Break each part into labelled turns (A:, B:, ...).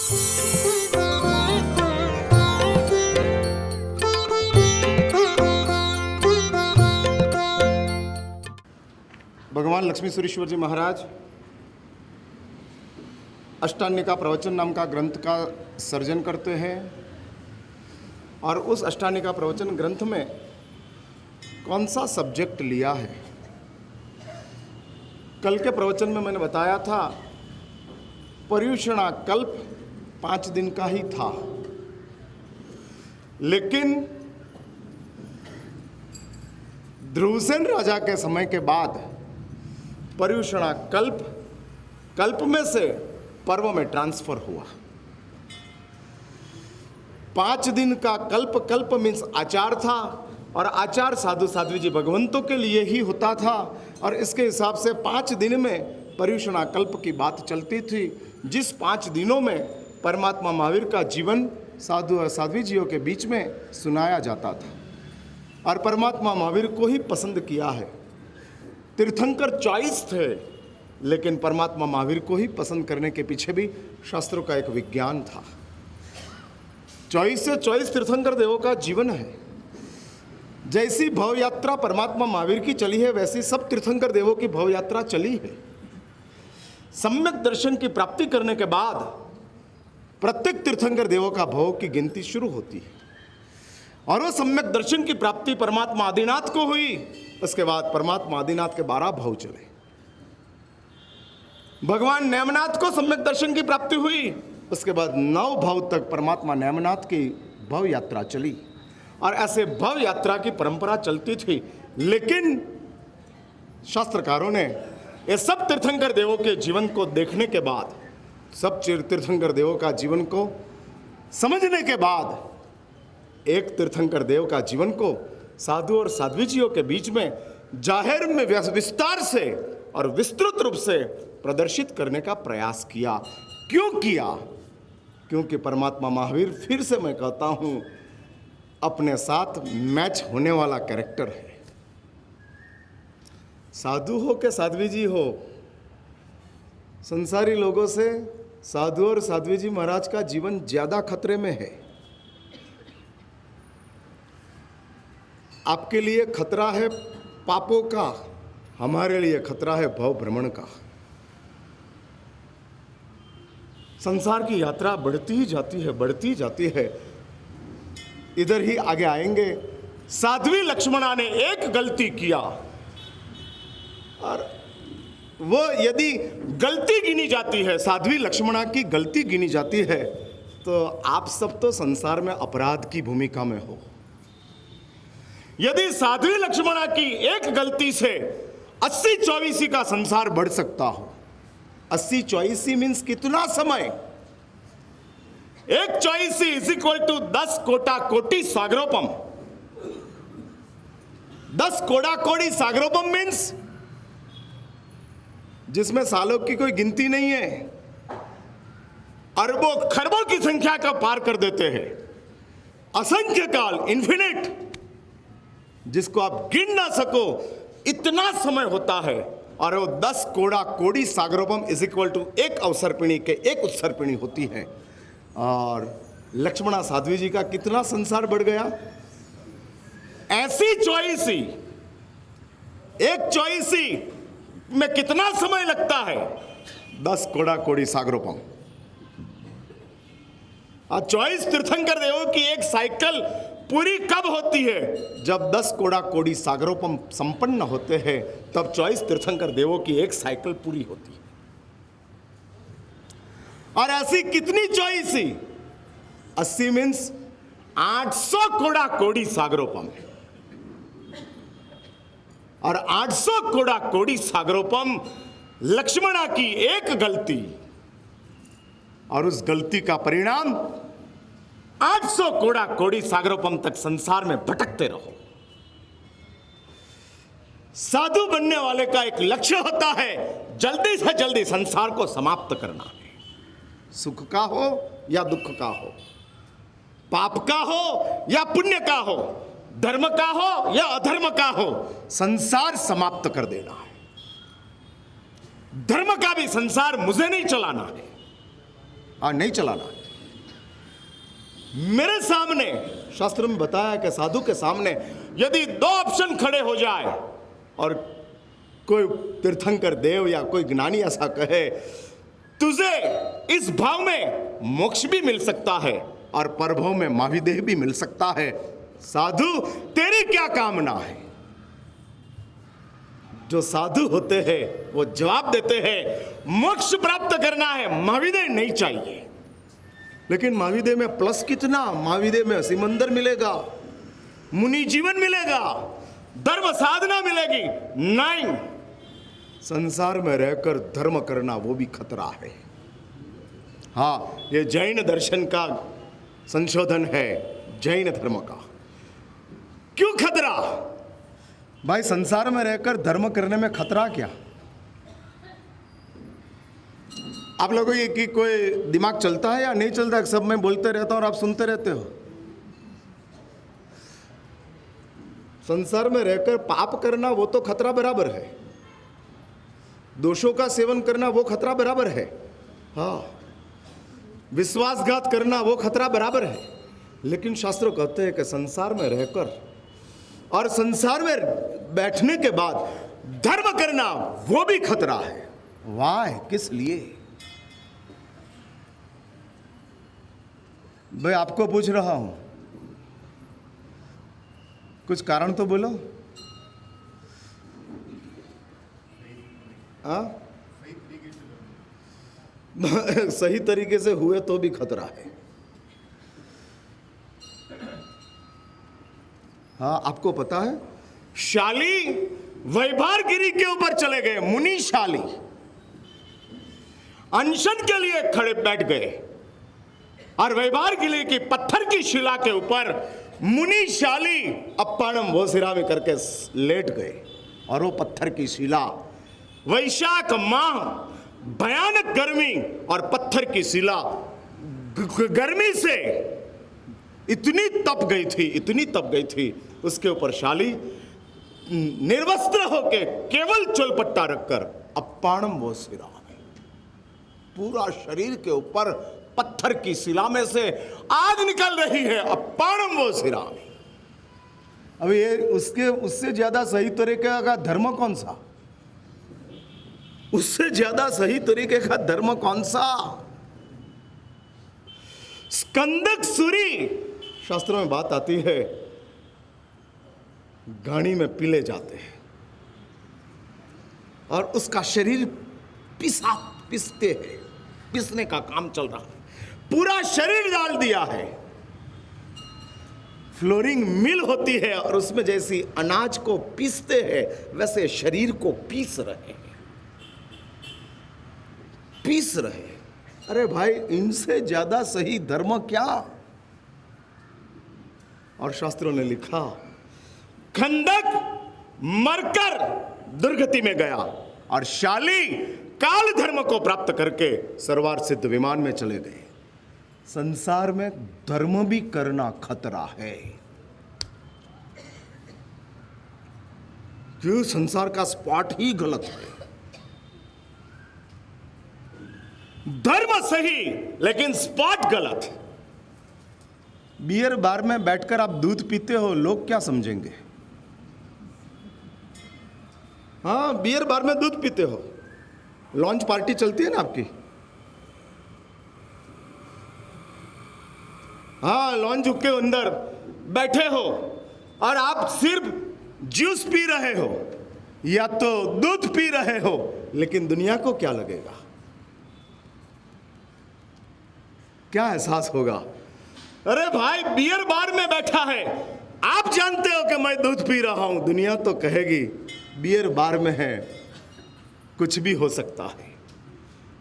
A: भगवान लक्ष्मी सुरेश्वर जी महाराज अष्टान्निका प्रवचन नाम का ग्रंथ का सर्जन करते हैं और उस अष्टान्निका प्रवचन ग्रंथ में कौन सा सब्जेक्ट लिया है। कल के प्रवचन में मैंने बताया था पर्युषणा कल्प 5 दिन का ही था, लेकिन ध्रुवसेन राजा के समय के बाद पर्युषणा कल्प में से पर्व में ट्रांसफर हुआ। 5 दिन का कल्प मीन्स आचार था और आचार साधु साध्वी जी भगवंतों के लिए ही होता था और इसके हिसाब से 5 दिन में पर्युषणा कल्प की बात चलती थी, जिस 5 दिनों में परमात्मा महावीर का जीवन साधु और साध्वी जियों के बीच में सुनाया जाता था और परमात्मा महावीर को ही पसंद किया है। तीर्थंकर चॉइस थे, लेकिन परमात्मा महावीर को ही पसंद करने के पीछे भी शास्त्रों का एक विज्ञान था। चॉइस से चॉइस तीर्थंकर देवों का जीवन है। जैसी भव यात्रा परमात्मा महावीर की चली है, वैसी सब तीर्थंकर देवों की भव यात्रा चली है। सम्यक दर्शन की प्राप्ति करने के बाद प्रत्येक तीर्थंकर देवों का भव की गिनती शुरू होती है और वो सम्यक दर्शन की प्राप्ति परमात्मा आदिनाथ को हुई। उसके बाद परमात्मा आदिनाथ के 12 भव चले। भगवान नेमनाथ को सम्यक दर्शन की प्राप्ति हुई, उसके बाद 9 भव तक परमात्मा नेमनाथ की भव यात्रा चली और ऐसे भव यात्रा की परंपरा चलती थी। लेकिन शास्त्रकारों ने ये सब तीर्थंकर देवों के जीवन को देखने के बाद, सब तीर्थंकर देवों का जीवन को समझने के बाद एक तीर्थंकर देव का जीवन को साधु और साध्वी जियों के बीच में जाहिर में विस्तार से और विस्तृत रूप से प्रदर्शित करने का प्रयास किया। क्यों किया? क्योंकि परमात्मा महावीर, फिर से मैं कहता हूं, अपने साथ मैच होने वाला कैरेक्टर है। साधु हो के साध्वी जी हो, संसारी लोगों से साधु और साध्वी जी महाराज का जीवन ज्यादा खतरे में है। आपके लिए खतरा है पापों का, हमारे लिए खतरा है भव भ्रमण का। संसार की यात्रा बढ़ती ही जाती है, बढ़ती जाती है। इधर ही आगे आएंगे। साध्वी लक्ष्मणा ने एक गलती किया और वो यदि गलती गिनी जाती है, साध्वी लक्ष्मणा की गलती गिनी जाती है, तो आप सब तो संसार में अपराध की भूमिका में हो। यदि साध्वी लक्ष्मणा की एक गलती से 80-24 का संसार बढ़ सकता हो। 80-24 मीन्स कितना समय? एक 24 इज इक्वल टू 10 कोटा कोटि सागरोपम। 10 कोड़ा कोड़ी सागरोपम मीन्स जिसमें सालों की कोई गिनती नहीं है, अरबों खरबों की संख्या का पार कर देते हैं। असंख्य काल, इन्फिनिट, जिसको आप गिन ना सको, इतना समय होता है। और वो 10 कोड़ा कोड़ी सागरोपम इज इक्वल टू एक अवसर्पिणी के एक उत्सर्पिणी होती है। और लक्ष्मणा साध्वी जी का कितना संसार बढ़ गया। ऐसी चॉइसी, एक चॉइसी में कितना समय लगता है? 10 कोड़ा कोड़ी सागरोपम। और चॉइस तीर्थंकर देवों की एक साइकिल पूरी कब होती है? जब 10 कोड़ा कोड़ी सागरोपम संपन्न होते हैं, तब चॉइस तीर्थंकर देवों की एक साइकिल पूरी होती है। और ऐसी कितनी चॉइसी? 80 मीन्स 800 कोड़ा कोड़ी सागरोपम। और 800 कोड़ा कोड़ी सागरोपम लक्ष्मणा की एक गलती, और उस गलती का परिणाम 800 कोड़ा कोड़ी सागरोपम तक संसार में भटकते रहो। साधु बनने वाले का एक लक्ष्य होता है, जल्दी से जल्दी संसार को समाप्त करना है। सुख का हो या दुख का हो, पाप का हो या पुण्य का हो, धर्म का हो या अधर्म का हो, संसार समाप्त कर देना है। धर्म का भी संसार मुझे नहीं चलाना है, नहीं चलाना है। मेरे सामने, शास्त्र में बताया कि साधु के सामने यदि दो ऑप्शन खड़े हो जाए और कोई तीर्थंकर देव या कोई ज्ञानी ऐसा कहे, तुझे इस भाव में मोक्ष भी मिल सकता है और परभव में महाविदेह भी मिल सकता है, साधु तेरी क्या कामना है? जो साधु होते हैं वो जवाब देते हैं, मोक्ष प्राप्त करना है, महाविदेह नहीं चाहिए। लेकिन महाविदेह में प्लस कितना? महाविदेह में सिमंदर मिलेगा, मुनि जीवन मिलेगा, धर्म साधना मिलेगी। नहीं, संसार में रहकर धर्म करना वो भी खतरा है। हाँ, ये जैन दर्शन का संशोधन है, जैन धर्म का। क्यों खतरा? भाई संसार में रहकर धर्म करने में खतरा क्या? आप लोगों की कोई दिमाग चलता है या नहीं चलता है? सब मैं बोलते रहता हूं और आप सुनते रहते हो। संसार में रहकर पाप करना वो तो खतरा बराबर है, दोषों का सेवन करना वो खतरा बराबर है, हाँ, विश्वासघात करना वो खतरा बराबर है। लेकिन शास्त्र कहते हैं कि संसार में रहकर और संसार में बैठने के बाद धर्म करना वो भी खतरा है। वाह, किस लिए? भाई आपको पूछ रहा हूं, कुछ कारण तो बोलो। सही तरीके से हुए तो भी खतरा है। हाँ, आपको पता है, शाली वैभार गिरी के ऊपर चले गए, मुनि शाली अनशन के लिए खड़े बैठ गए और वैभार गिरी की पत्थर की शिला के ऊपर मुनि शाली अप्पाणम वोसिरा में करके लेट गए। और वो पत्थर की शिला, वैशाख माह, भयानक गर्मी और पत्थर की शिला गर्मी से इतनी तप गई थी, इतनी तप गई थी, उसके ऊपर शाली निर्वस्त्र होके केवल चोलपट्टा रखकर अप्पाणम वोसिरा, पूरा शरीर के ऊपर पत्थर की शिला में से आग निकल रही है, अप्पाणम वोसिरा। अब ये उससे ज्यादा सही तरीके का धर्म कौन सा? उससे ज्यादा सही तरीके का धर्म कौन सा? स्कंदक सूरी, शास्त्रों में बात आती है, घानी में पीले जाते हैं और उसका शरीर पिसते हैं, पिसने का काम चल रहा है, पूरा शरीर डाल दिया है। फ्लोरिंग मिल होती है और उसमें जैसी अनाज को पीसते हैं वैसे शरीर को पीस रहे हैं, पीस रहे। अरे भाई, इनसे ज्यादा सही धर्म क्या? और शास्त्रों ने लिखा, खंदक मरकर दुर्गति में गया और शाली काल धर्म को प्राप्त करके सर्वार्थ सिद्ध विमान में चले गए। संसार में धर्म भी करना खतरा है। क्यों? संसार का स्पॉट ही गलत है। धर्म सही लेकिन स्पॉट गलत। बियर बार में बैठकर आप दूध पीते हो, लोग क्या समझेंगे? हाँ, बियर बार में दूध पीते हो, लॉन्च पार्टी चलती है ना आपकी, हाँ, लॉन्च के अंदर बैठे हो और आप सिर्फ जूस पी रहे हो या तो दूध पी रहे हो, लेकिन दुनिया को क्या लगेगा? क्या एहसास होगा? अरे भाई, बियर बार में बैठा है, आप जानते हो कि मैं दूध पी रहा हूं, दुनिया तो कहेगी बियर बार में है, कुछ भी हो सकता है,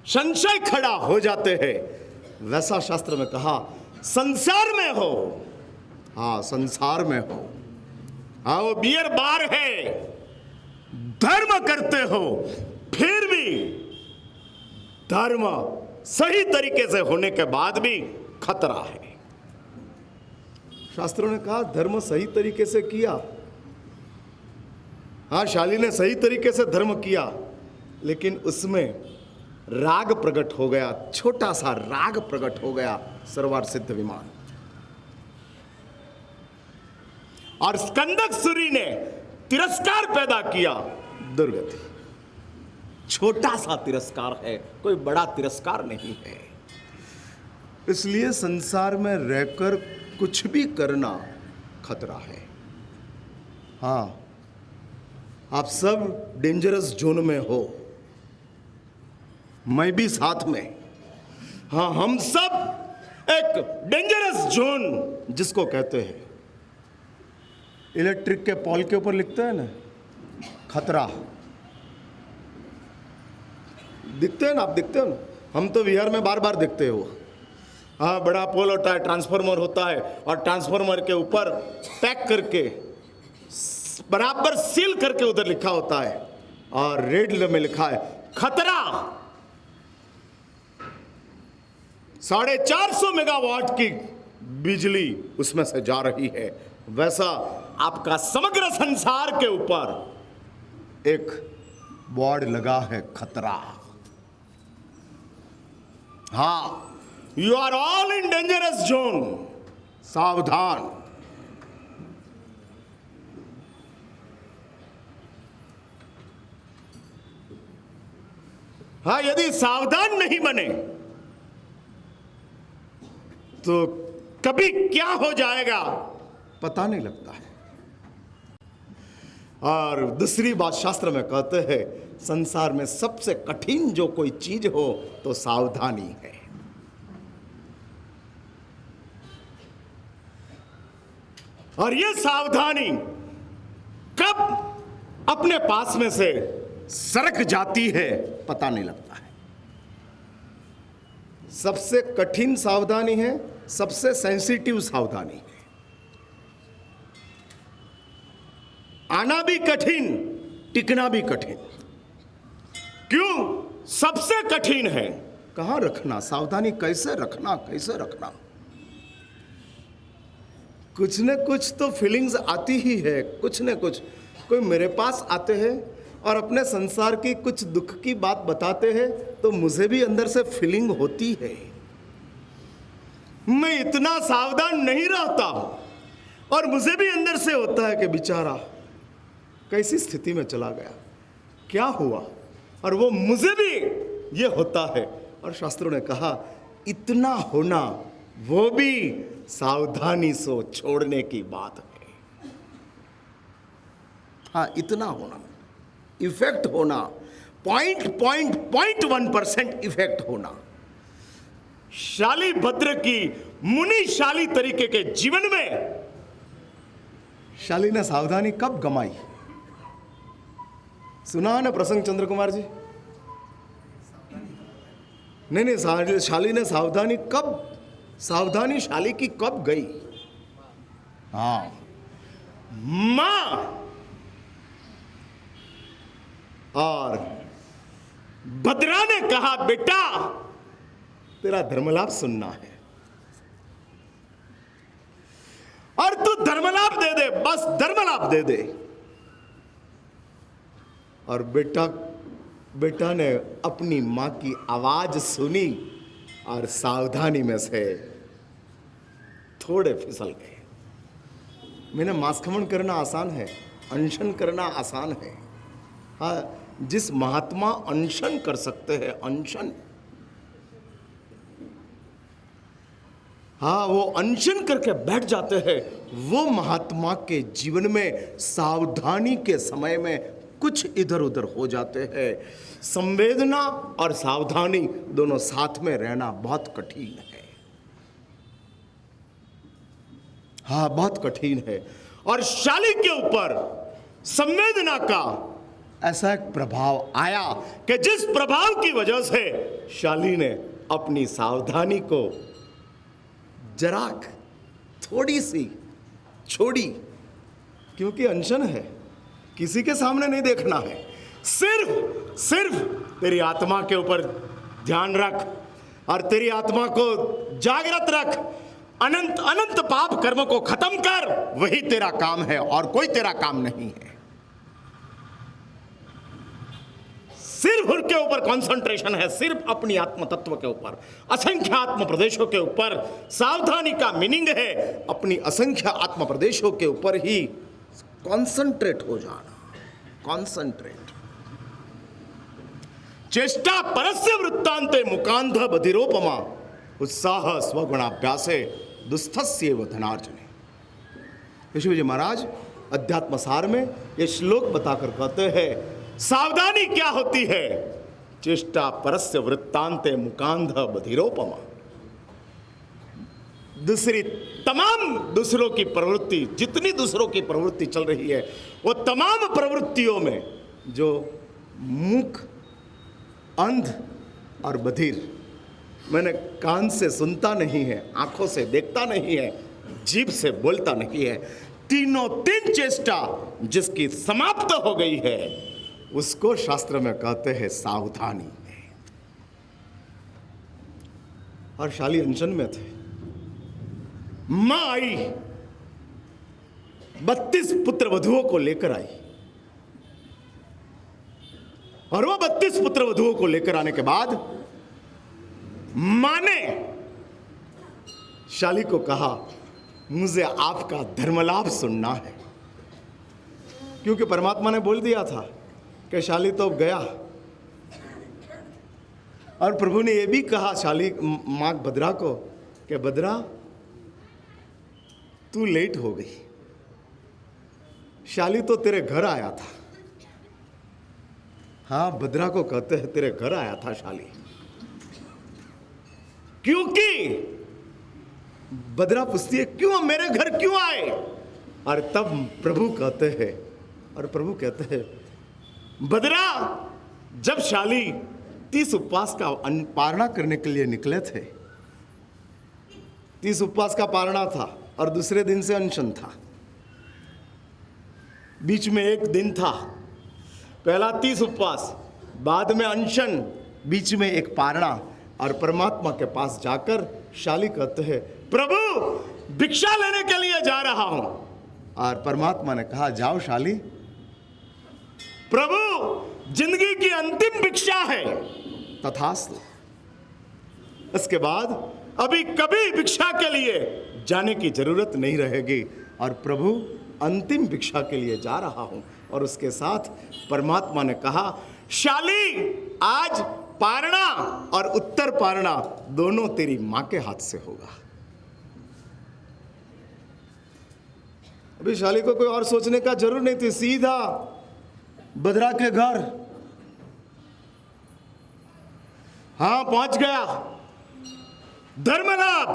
A: संशय खड़ा हो जाते हैं। वैसा शास्त्र में कहा, संसार में हो, हाँ संसार में हो, हाँ वो बियर बार है, धर्म करते हो, फिर भी धर्म सही तरीके से होने के बाद भी खतरा है। शास्त्रों ने कहा धर्म सही तरीके से किया, हाँ शाली ने सही तरीके से धर्म किया, लेकिन उसमें राग प्रकट हो गया, छोटा सा राग प्रकट हो गया, सर्वार्थ सिद्ध विमान। और स्कंदक सूरी ने तिरस्कार पैदा किया, दुर्गति। छोटा सा तिरस्कार है, कोई बड़ा तिरस्कार नहीं है। इसलिए संसार में रहकर कुछ भी करना खतरा है। हाँ, आप सब डेंजरस जोन में हो, मैं भी साथ में। हाँ, हम सब एक डेंजरस जोन जिसको कहते हैं, इलेक्ट्रिक के पोल के ऊपर लिखते हैं ना खतरा, दिखते हैं ना, आप दिखते हो ना, हम तो विहार में बार बार दिखते हो। हाँ, बड़ा पोल होता है, ट्रांसफार्मर होता है, और ट्रांसफार्मर के ऊपर पैक करके बराबर सील करके उधर लिखा होता है, और रेड में लिखा है खतरा। 450 मेगावाट की बिजली उसमें से जा रही है। वैसा आपका समग्र संसार के ऊपर एक बोर्ड लगा है, खतरा। हाँ, you are all in dangerous zone, सावधान। हाँ, यदि सावधान नहीं बने तो कभी क्या हो जाएगा पता नहीं लगता है। और दूसरी बात, शास्त्र में कहते हैं संसार में सबसे कठिन जो कोई चीज हो तो सावधानी है। और ये सावधानी कब अपने पास में से सरक जाती है पता नहीं लगता है। सबसे कठिन सावधानी है, सबसे सेंसिटिव सावधानी है। आना भी कठिन, टिकना भी कठिन। क्यों? सबसे कठिन है कहां रखना, सावधानी कैसे रखना, कैसे रखना। कुछ न कुछ तो फीलिंग्स आती ही है, कुछ न कुछ। कोई मेरे पास आते हैं और अपने संसार की कुछ दुख की बात बताते हैं तो मुझे भी अंदर से फीलिंग होती है। मैं इतना सावधान नहीं रहता हूं और मुझे भी अंदर से होता है कि बेचारा कैसी स्थिति में चला गया, क्या हुआ, और वो मुझे भी ये होता है। और शास्त्रों ने कहा इतना होना वो भी सावधानी से छोड़ने की बात है। हाँ, इतना होना, इफेक्ट होना, 0.1% इफेक्ट होना। शालीभद्र की मुनिशाली तरीके के जीवन में शाली ने सावधानी कब गमाई? सुना ना प्रसंग चंद्र कुमार जी? नहीं, शाली ने सावधानी कब, सावधानी शाली की कब गई? हाँ, मां और भद्रा ने कहा बेटा तेरा धर्मलाभ सुनना है और तू धर्मलाभ दे दे, बस धर्मलाभ दे दे। और बेटा ने अपनी मां की आवाज सुनी और सावधानी में से थोड़े फिसल गए। मैंने मांसखमन करना आसान है, अनशन करना आसान है। हाँ, जिस महात्मा अनशन कर सकते हैं, अनशन, हाँ, वो अनशन करके बैठ जाते हैं, वो महात्मा के जीवन में सावधानी के समय में कुछ इधर उधर हो जाते हैं। संवेदना और सावधानी दोनों साथ में रहना बहुत कठिन है। हाँ, बहुत कठिन है। और शाली के ऊपर संवेदना का ऐसा एक प्रभाव आया कि जिस प्रभाव की वजह से शाली ने अपनी सावधानी को जरा थोड़ी सी छोड़ी, क्योंकि अनशन है, किसी के सामने नहीं देखना है, सिर्फ तेरी आत्मा के ऊपर ध्यान रख और तेरी आत्मा को जागृत रख। अनंत अनंत पाप कर्म को खत्म कर, वही तेरा काम है और कोई तेरा काम नहीं है। सिर्फ उनके ऊपर कंसंट्रेशन है, सिर्फ अपनी आत्म तत्व के ऊपर, असंख्य आत्म प्रदेशों के ऊपर। सावधानी का मीनिंग है अपनी असंख्य आत्म प्रदेशों के ऊपर ही कंसंट्रेट हो जाना, कंसंट्रेट। चेष्टा परस्य वृत्तांते मुकांध बधिरोपमा उत्साह स्वगुणाभ्यासे दुस्थस्येव धनार्जने। यशु जी महाराज अध्यात्म सार में ये श्लोक बताकर कहते हैं सावधानी क्या होती है, चेष्टा परस्य वृत्तांते मुकांध बधिरोपमा। दूसरी तमाम दूसरों की प्रवृत्ति, जितनी दूसरों की प्रवृत्ति चल रही है, वो तमाम प्रवृत्तियों में जो मूक, अंध और बधिर, मैंने कान से सुनता नहीं है, आंखों से देखता नहीं है, जीभ से बोलता नहीं है, तीन चेष्टा जिसकी समाप्त हो गई है, उसको शास्त्र में कहते हैं सावधानी। और शाली अनशन में थे, मां आई 32 पुत्र वधुओं को लेकर आई, और वो 32 पुत्र वधुओं को लेकर आने के बाद मां ने शाली को कहा मुझे आपका धर्मलाभ सुनना है, क्योंकि परमात्मा ने बोल दिया था कि शाली तो गया, और प्रभु ने यह भी कहा शाली मां भद्रा को कि भद्रा तू लेट हो गई, शाली तो तेरे घर आया था। हाँ, भद्रा को कहते हैं तेरे घर आया था शाली, क्योंकि भद्रा पूछती है क्यों मेरे घर क्यों आए, और तब प्रभु कहते हैं, और प्रभु कहते हैं भद्रा जब शाली 30 उपवास का पारणा करने के लिए निकले थे, 30 उपवास का पारणा था और दूसरे दिन से अनशन था, बीच में एक दिन था, पहला 30 उपवास, बाद में अनशन, बीच में एक पारणा। और परमात्मा के पास जाकर शाली कहते हैं प्रभु भिक्षा लेने के लिए जा रहा हूं, और परमात्मा ने कहा जाओ शाली, प्रभु जिंदगी की अंतिम भिक्षा है, तथास्तु। इसके बाद अभी कभी भिक्षा के लिए जाने की जरूरत नहीं रहेगी, और प्रभु अंतिम भिक्षा के लिए जा रहा हूं। और उसके साथ परमात्मा ने कहा शाली आज पारणा और उत्तर पारणा दोनों तेरी मां के हाथ से होगा। अभी शाली को कोई और सोचने का जरूर नहीं थी, सीधा भद्रा के घर हाँ पहुंच गया, धर्मलाभ।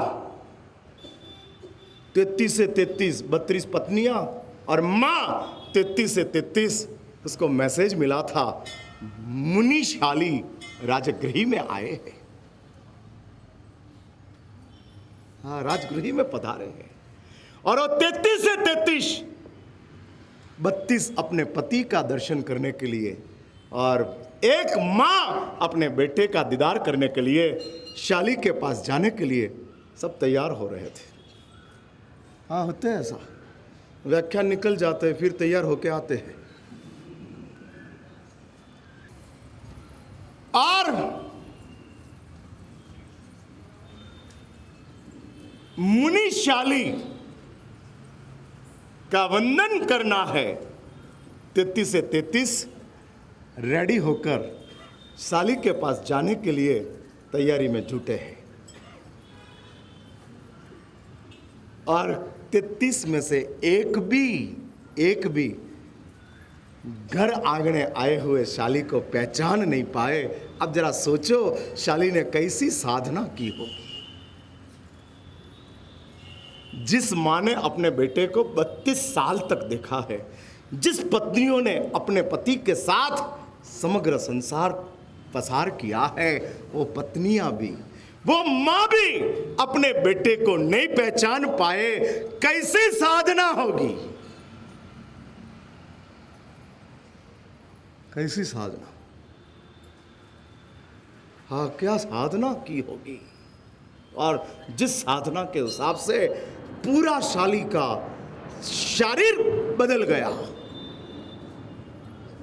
A: 33 से 33 32 पत्नियां और मां 33 से 33, उसको मैसेज मिला था मुनि शाली राजगृह में आए हैं, हाँ राजगृह में पधारे हैं। और वो 33 से 32 अपने पति का दर्शन करने के लिए, और एक मां अपने बेटे का दीदार करने के लिए शाली के पास जाने के लिए सब तैयार हो रहे थे। हाँ होते हैं ऐसा, व्याख्यान निकल जाते हैं फिर तैयार होके आते हैं। और मुनि शाली का वंदन करना है, 33 से 33 रेडी होकर शाली के पास जाने के लिए तैयारी में जुटे हैं। और 33 में से एक भी घर आंगने आए हुए शाली को पहचान नहीं पाए। अब जरा सोचो शाली ने कैसी साधना की होगी। जिस मां ने अपने बेटे को 32 साल तक देखा है, जिस पत्नियों ने अपने पति के साथ समग्र संसार पसार किया है, वो पत्नियां भी, वो मां भी अपने बेटे को नहीं पहचान पाए, कैसी साधना होगी, कैसी साधना। हाँ क्या साधना की होगी। और जिस साधना के हिसाब से पूरा शाली का शरीर बदल गया,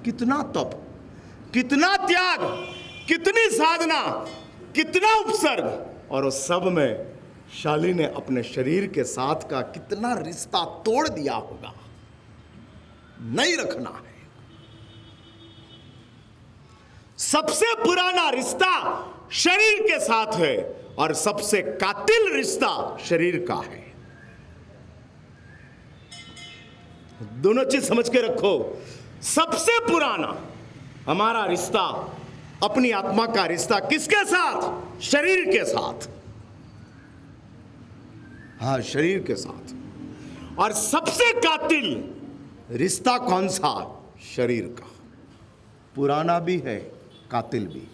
A: कितना तप, कितना त्याग, कितनी साधना, कितना उपसर्ग, और उस सब में शाली ने अपने शरीर के साथ का कितना रिश्ता तोड़ दिया होगा। नहीं रखना है। सबसे पुराना रिश्ता शरीर के साथ है और सबसे कातिल रिश्ता शरीर का है। दोनों चीज समझ के रखो। सबसे पुराना हमारा रिश्ता, अपनी आत्मा का रिश्ता किसके साथ? शरीर के साथ। हाँ, शरीर के साथ। और सबसे कातिल रिश्ता कौन सा? शरीर का। पुराना भी है, कातिल भी है।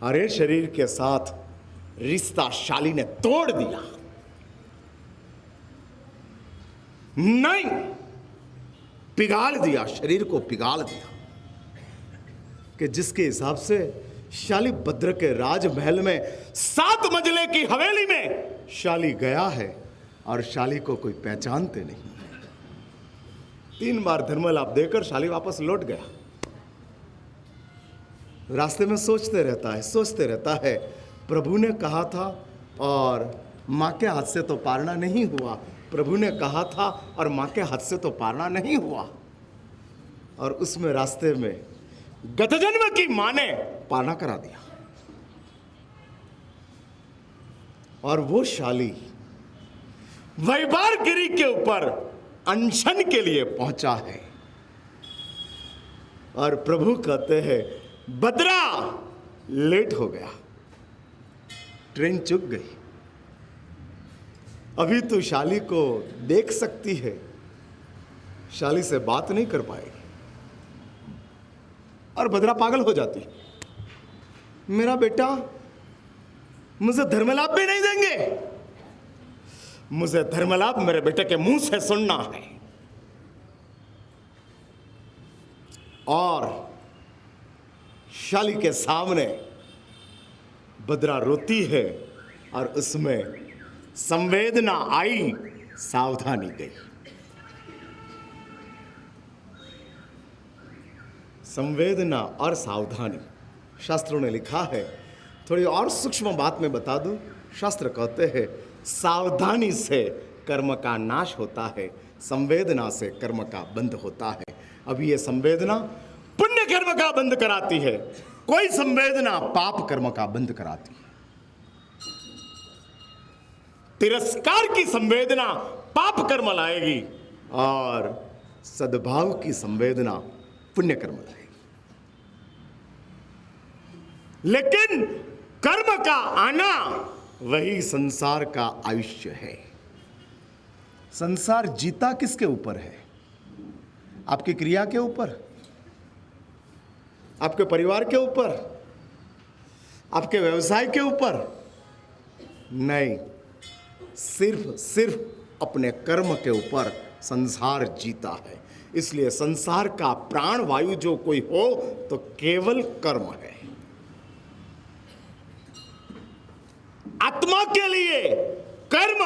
A: अरे शरीर के साथ रिश्ता शाली ने तोड़ दिया। नहीं, पिघाल दिया, शरीर को पिघाल दिया। कि जिसके हिसाब से शाली भद्र के राजमहल में 7 मंजिले की हवेली में शाली गया है और शाली को कोई पहचानते नहीं। 3 बार धर्मलाप देकर शाली वापस लौट गया। रास्ते में सोचते रहता है प्रभु ने कहा था और माँ के हाथ से तो पारना नहीं हुआ, प्रभु ने कहा था और माँ के हाथ से तो पारना नहीं हुआ। और उसमें रास्ते में गत जन्म की माँ ने पारना करा दिया। और वो शाली वैबार गिरी के ऊपर अनशन के लिए पहुंचा है। और प्रभु कहते हैं भद्रा, लेट हो गया, ट्रेन चूक गई। अभी तू शाली को देख सकती है, शाली से बात नहीं कर पाएगी। और भद्रा पागल हो जाती, मेरा बेटा मुझे धर्मलाभ भी नहीं देंगे, मुझे धर्मलाभ मेरे बेटे के मुंह से सुनना है। और शाली के सामने भद्रा रोती है और उसमें संवेदना आई, सावधानी गई। संवेदना और सावधानी, शास्त्रों ने लिखा है। थोड़ी और सूक्ष्म बात में बता दूं, शास्त्र कहते हैं सावधानी से कर्म का नाश होता है, संवेदना से कर्म का बंध होता है। अब ये संवेदना पुण्य कर्म का बंद कराती है, कोई संवेदना पाप कर्म का बंद कराती है। तिरस्कार की संवेदना पाप कर्म लाएगी और सद्भाव की संवेदना पुण्य कर्म लाएगी। लेकिन कर्म का आना वही संसार का आयुष्य है। संसार जीता किसके ऊपर है? आपकी क्रिया के ऊपर, आपके परिवार के ऊपर, आपके व्यवसाय के ऊपर नहीं, सिर्फ अपने कर्म के ऊपर संसार जीता है। इसलिए संसार का प्राण वायु जो कोई हो तो केवल कर्म है। आत्मा के लिए कर्म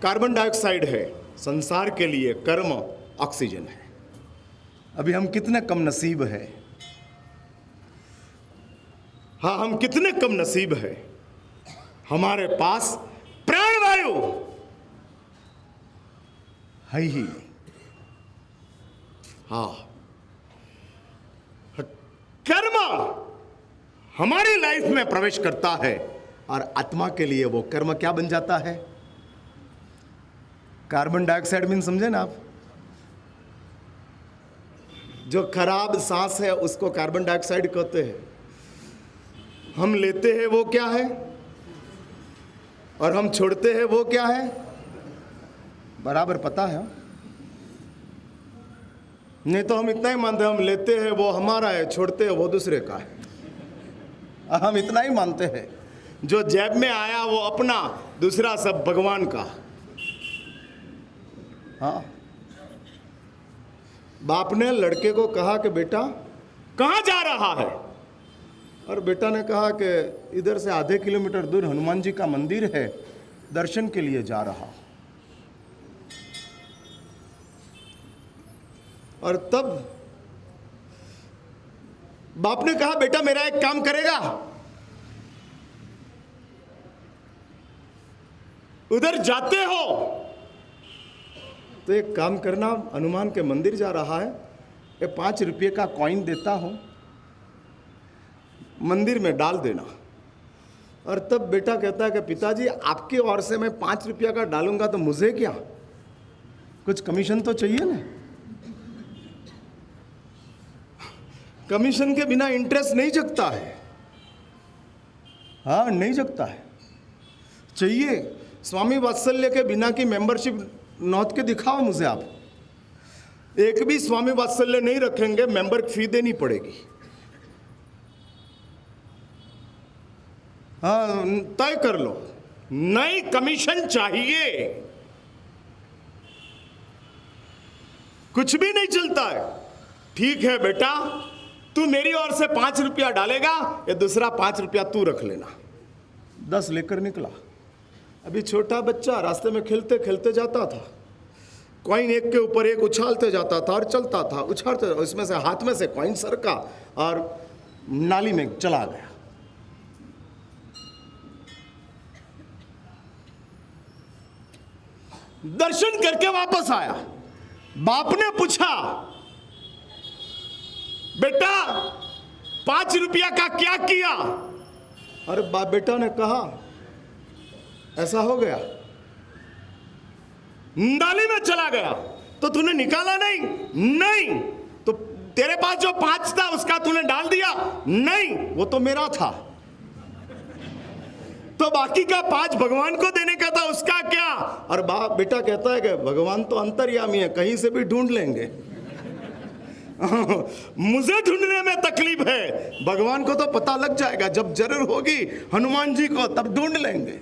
A: कार्बन डाइऑक्साइड है, संसार के लिए कर्म ऑक्सीजन है। अभी हम कितने कम नसीब है, हाँ हम कितने कम नसीब है, हमारे पास प्राणवायु है ही। हाँ, कर्म हमारी लाइफ में प्रवेश करता है और आत्मा के लिए वो कर्म क्या बन जाता है? कार्बन डाइऑक्साइड मीन समझे ना आप? जो खराब सांस है उसको कार्बन डाइऑक्साइड कहते हैं। हम लेते हैं वो क्या है और हम छोड़ते हैं वो क्या है? बराबर पता है। नहीं तो हम इतना ही मानते हैं, हम लेते हैं वो हमारा है, छोड़ते हैं वो दूसरे का है। हम इतना ही मानते हैं, जो जेब में आया वो अपना, दूसरा सब भगवान का। हाँ, बाप ने लड़के को कहा कि बेटा कहाँ जा रहा है? और बेटा ने कहा कि इधर से आधे किलोमीटर दूर हनुमान जी का मंदिर है, दर्शन के लिए जा रहा। और तब बाप ने कहा बेटा मेरा एक काम करेगा, उधर जाते हो तो एक काम करना, हनुमान के मंदिर जा रहा है, ये 5 रुपये का कॉइन देता हूं, मंदिर में डाल देना। और तब बेटा कहता है कि पिताजी आपकी ओर से मैं 5 रुपया का डालूंगा तो मुझे क्या, कुछ कमीशन तो चाहिए ना। कमीशन के बिना इंटरेस्ट नहीं जगता है, हाँ नहीं जगता है, चाहिए। स्वामी वात्सल्य के बिना की मेंबरशिप नौत के दिखाओ मुझे आप, एक भी स्वामी वात्सल्य नहीं रखेंगे, मेंबर फी देनी पड़ेगी। हाँ तय कर लो, नहीं कमीशन चाहिए, कुछ भी नहीं चलता है। ठीक है बेटा, तू मेरी ओर से 5 रुपया डालेगा, ये दूसरा 5 रुपया तू रख लेना। 10 लेकर निकला। अभी छोटा बच्चा रास्ते में खेलते खेलते जाता था, कॉइन एक के ऊपर एक उछालते जाता था और चलता था, उछालते, उसमें से हाथ में से कॉइन सरका और नाली में चला गया। दर्शन करके वापस आया, बाप ने पूछा बेटा 5 रुपया का क्या किया? अरे बाप बेटा ने कहा ऐसा हो गया, नाली में चला गया। तो तूने निकाला नहीं? नहीं। तो तेरे पास जो 5 था उसका तूने डाल दिया? नहीं, वो तो मेरा था। तो बाकी का 5 भगवान को देने का था, उसका क्या? और बाप बेटा कहता है कि भगवान तो अंतर्यामी है, कहीं से भी ढूंढ लेंगे। मुझे ढूंढने में तकलीफ है, भगवान को तो पता लग जाएगा, जब जरूर होगी हनुमान जी को तब ढूंढ लेंगे।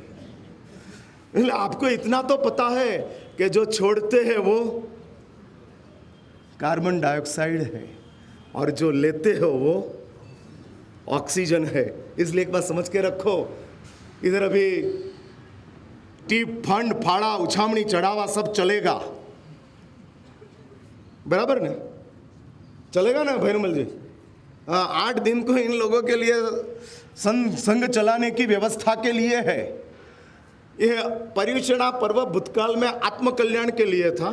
A: आपको इतना तो पता है कि जो छोड़ते हैं वो कार्बन डाइऑक्साइड है और जो लेते हो वो ऑक्सीजन है। इसलिए एक बात समझ के रखो, इधर अभी टीप फंड फाड़ा उछामणी चढ़ावा सब चलेगा, बराबर ना? चलेगा ना भैरमल जी? 8 दिन को इन लोगों के लिए संघ चलाने की व्यवस्था के लिए है। यह पर्युषणा पर्व भूतकाल में आत्मकल्याण के लिए था।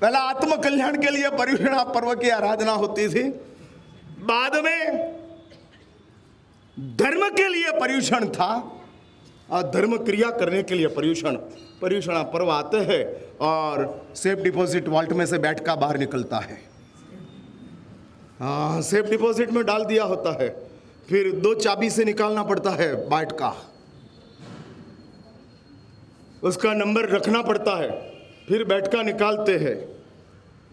A: पहला आत्मकल्याण के लिए पर्युषणा पर्व की आराधना होती थी, बाद में धर्म के लिए पर्युषण था और धर्म क्रिया करने के लिए पर्युषणा पर्व आते हैं और सेफ डिपॉजिट वॉल्ट में से बैठ का बाहर निकलता है। हाँ, सेफ डिपॉजिट में डाल दिया होता है, फिर 2 चाबी से निकालना पड़ता है बाट का, उसका नंबर रखना पड़ता है, फिर बैठ का निकालते हैं।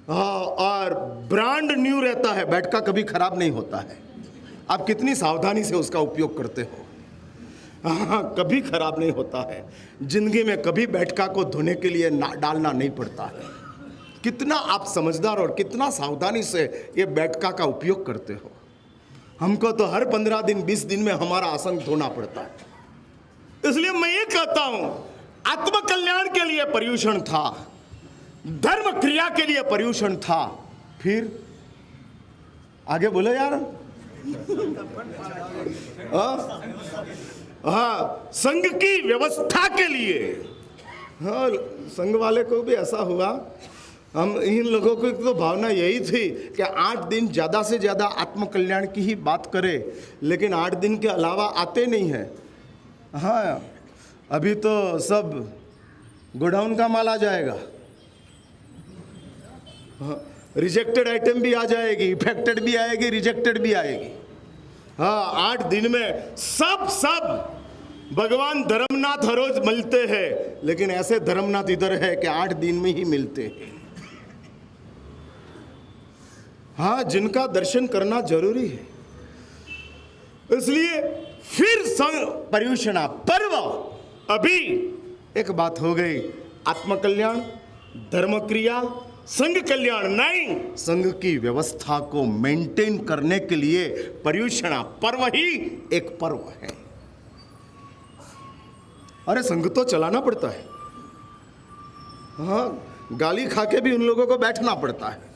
A: हाँ, और ब्रांड न्यू रहता है, बैठ का कभी खराब नहीं होता है। आप कितनी सावधानी से उसका उपयोग करते हो। हाँ, कभी खराब नहीं होता है। जिंदगी में कभी बैठका को धोने के लिए डालना नहीं पड़ता है। कितना आप समझदार और कितना सावधानी से ये बैठका का उपयोग करते हो। हमको तो हर 15 दिन 20 दिन में हमारा आसन धोना पड़ता है। इसलिए मैं ये कहता हूं, आत्मकल्याण के लिए पर्युषण था, धर्म क्रिया के लिए पर्युषण था, फिर आगे बोलो यार। हाँ, संघ की व्यवस्था के लिए। हाँ, संघ वाले को भी ऐसा हुआ, हम इन लोगों की तो भावना यही थी कि 8 दिन ज़्यादा से ज़्यादा आत्मकल्याण की ही बात करें, लेकिन 8 दिन के अलावा आते नहीं हैं। हाँ, अभी तो सब गोडाउन का माल आ जाएगा। हाँ, रिजेक्टेड आइटम भी आ जाएगी, इफेक्टेड भी आएगी, रिजेक्टेड भी आएगी। हाँ, 8 दिन में सब भगवान धर्मनाथ हर रोज मिलते हैं, लेकिन ऐसे धर्मनाथ इधर है कि 8 दिन में ही मिलते हैं। हाँ, जिनका दर्शन करना जरूरी है। इसलिए फिर पर्युषणा पर्व। अभी एक बात हो गई, आत्मकल्याण, धर्म क्रिया, संघ कल्याण नहीं, संघ की व्यवस्था को मेंटेन करने के लिए पर्युषणा पर्व ही एक पर्व है। अरे संघ तो चलाना पड़ता है। हाँ, गाली खा के भी उन लोगों को बैठना पड़ता है।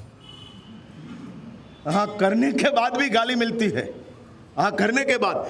A: हाँ, करने के बाद भी गाली मिलती है। हाँ, करने के बाद।